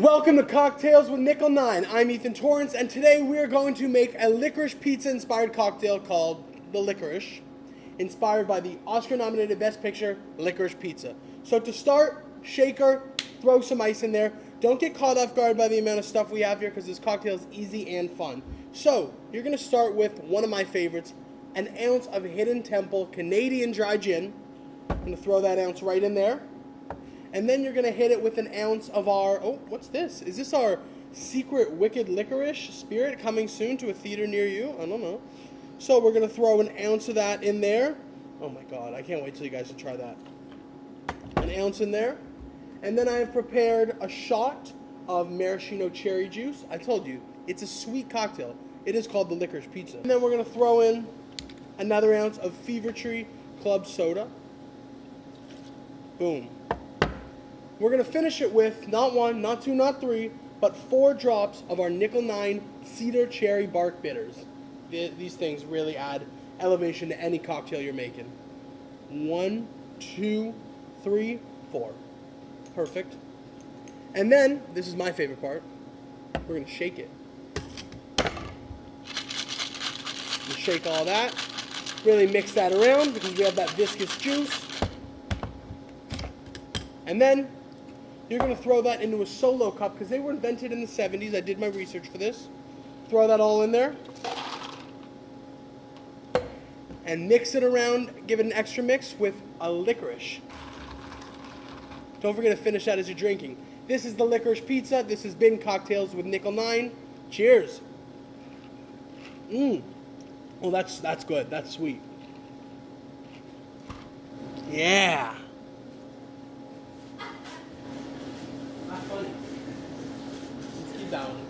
Welcome to Cocktails with Nickel 9. I'm Ethan Torrance, and today we are going to make a licorice pizza inspired cocktail called the Licorice, inspired by the Oscar-nominated Best Picture, Licorice Pizza. So to start, shaker, throw some ice in there. Don't get caught off guard by the amount of stuff we have here because this cocktail is easy and fun. So you're going to start with one of my favorites, an ounce of Hidden Temple Canadian dry gin. I'm going to throw that ounce right in there. And then you're going to hit it with an ounce of our, oh, what's this? Is this our secret wicked licorice spirit coming soon to a theater near you? I don't know. So we're going to throw an ounce of that in there. Oh my God, I can't wait till you guys to try that. An ounce in there. And then I have prepared a shot of maraschino cherry juice. I told you, it's a sweet cocktail. It is called the Licorice Pizza. And then we're going to throw in another ounce of Fever Tree Club Soda. Boom. We're going to finish it with not one, not two, not three, but 4 drops of our Nickel 9 Cedar Cherry Bark Bitters. These things really add elevation to any cocktail you're making. 1, 2, 3, 4. Perfect. And then, this is my favorite part, we're going to shake it. We'll shake all that. Really mix that around because we have that viscous juice. And then, you're going to throw that into a solo cup because they were invented in the 70s. I did my research for this. Throw that all in there. And mix it around, give it an extra mix with a licorice. Don't forget to finish that as you're drinking. This is the Licorice Pizza. This has been Cocktails with Nickel 9. Cheers. Oh, that's good. That's sweet. Yeah. That's funny. Let's keep that one.